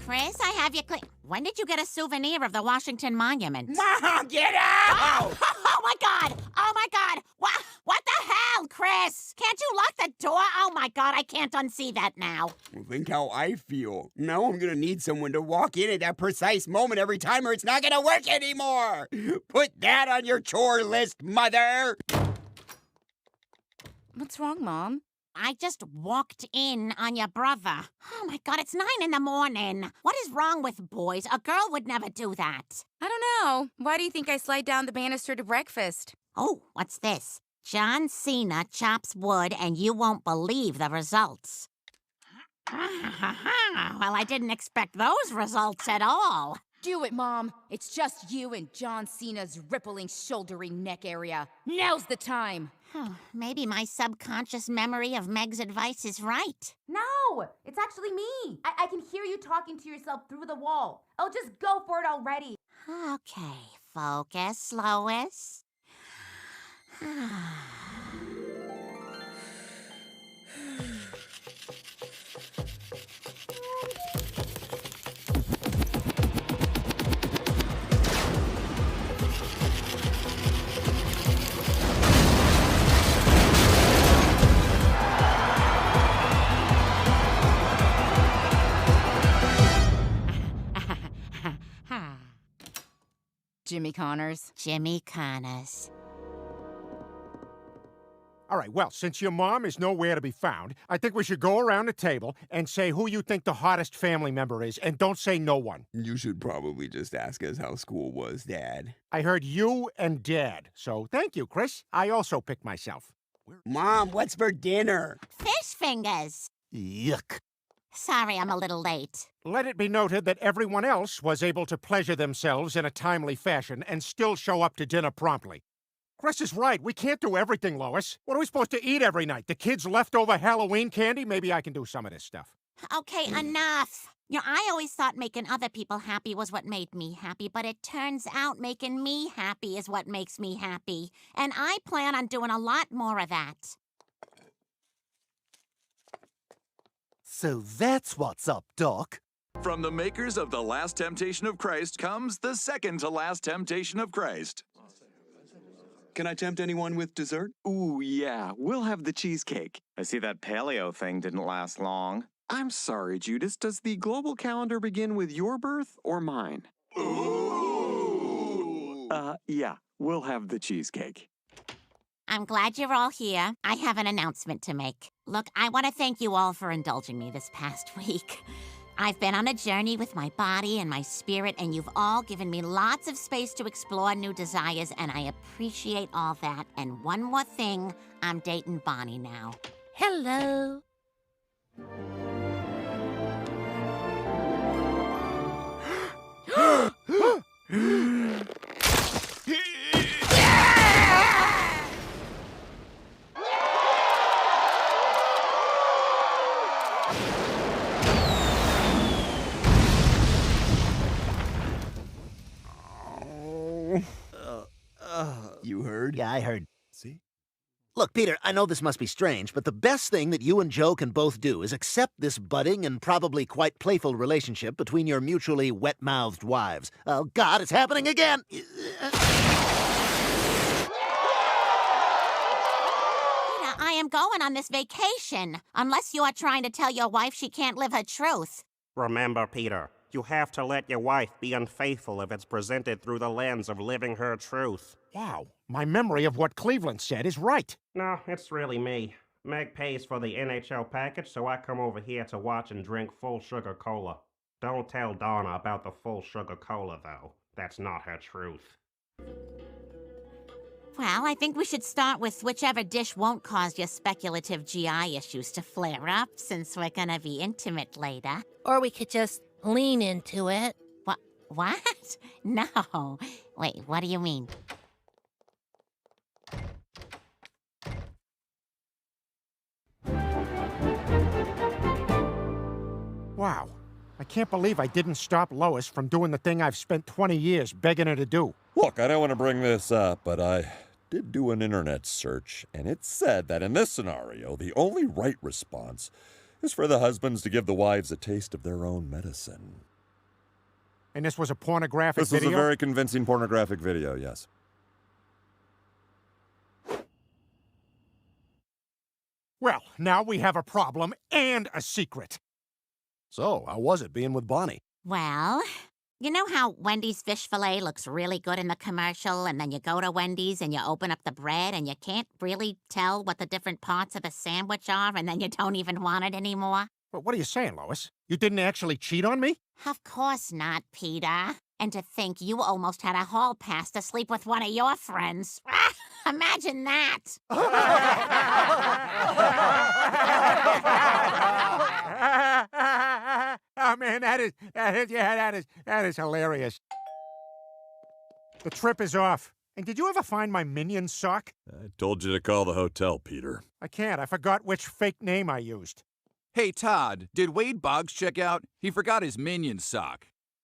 Chris, I have you clean. When did you get a souvenir of the Washington Monument? Mom, get out! Oh my God! Oh my God! What the hell, Chris? Can't you lock the door? Oh my God, I can't unsee that now. Well, think how I feel. Now I'm gonna need someone to walk in at that precise moment every time or it's not gonna work anymore! Put that on your chore list, Mother! What's wrong, Mom? I just walked in on your brother. Oh my God, it's 9 in the morning. What is wrong with boys? A girl would never do that. I don't know. Why do you think I slide down the banister to breakfast? Oh, what's this? John Cena chops wood and you won't believe the results. Well, I didn't expect those results at all. Do it, Mom. It's just you and John Cena's rippling, shouldery neck area. Now's the time. Maybe my subconscious memory of Meg's advice is right. No, it's actually me. I can hear you talking to yourself through the wall. Oh, just go for it already. Okay, focus, Lois. Jimmy Connors. Jimmy Connors. All right, well, since your mom is nowhere to be found, I think we should go around the table and say who you think the hottest family member is, and don't say no one. You should probably just ask us how school was, Dad. I heard you and Dad, so thank you, Chris. I also picked myself. Mom, what's for dinner? Fish fingers. Yuck. Sorry, I'm a little late. Let it be noted that everyone else was able to pleasure themselves in a timely fashion and still show up to dinner promptly. Chris is right. We can't do everything, Lois. What are we supposed to eat every night? The kids' leftover Halloween candy? Maybe I can do some of this stuff. Okay, enough. You know, I always thought making other people happy was what made me happy, but it turns out making me happy is what makes me happy. And I plan on doing a lot more of that. So that's what's up, Doc. From the makers of The Last Temptation of Christ comes the second to last temptation of Christ. Can I tempt anyone with dessert? Ooh, yeah, we'll have the cheesecake. I see that paleo thing didn't last long. I'm sorry, Judas. Does the global calendar begin with your birth or mine? Ooh. Yeah, we'll have the cheesecake. I'm glad you're all here. I have an announcement to make. Look, I want to thank you all for indulging me this past week. I've been on a journey with my body and my spirit, and you've all given me lots of space to explore new desires, and I appreciate all that. And one more thing, I'm dating Bonnie now. Hello. You heard? Yeah, I heard. See? Look, Peter, I know this must be strange, but the best thing that you and Joe can both do is accept this budding and probably quite playful relationship between your mutually wet-mouthed wives. Oh, God, it's happening again! Peter, I am going on this vacation. Unless you are trying to tell your wife she can't live her truth. Remember, Peter, you have to let your wife be unfaithful if it's presented through the lens of living her truth. Wow, my memory of what Cleveland said is right. No, it's really me. Meg pays for the NHL package, so I come over here to watch and drink full sugar cola. Don't tell Donna about the full sugar cola, though. That's not her truth. Well, I think we should start with whichever dish won't cause your speculative GI issues to flare up, since we're gonna be intimate later. Or we could just lean into it. What? No. Wait, what do you mean? Wow, I can't believe I didn't stop Lois from doing the thing I've spent 20 years begging her to do. Look, I don't want to bring this up, but I did do an internet search, and it said that in this scenario, the only right response is for the husbands to give the wives a taste of their own medicine. And this was a pornographic This was video? a very convincing pornographic video, yes. Well, now we have a problem and a secret. So, how was it being with Bonnie? Well, you know how Wendy's fish fillet looks really good in the commercial, and then you go to Wendy's and you open up the bread and you can't really tell what the different parts of the sandwich are, and then you don't even want it anymore? But what are you saying, Lois? You didn't actually cheat on me? Of course not, Peter. And to think you almost had a hall pass to sleep with one of your friends. Imagine that. Oh, man, that is hilarious. The trip is off. And did you ever find my Minion sock? I told you to call the hotel, Peter. I can't. I forgot which fake name I used. Hey, Todd, did Wade Boggs check out? He forgot his Minion sock.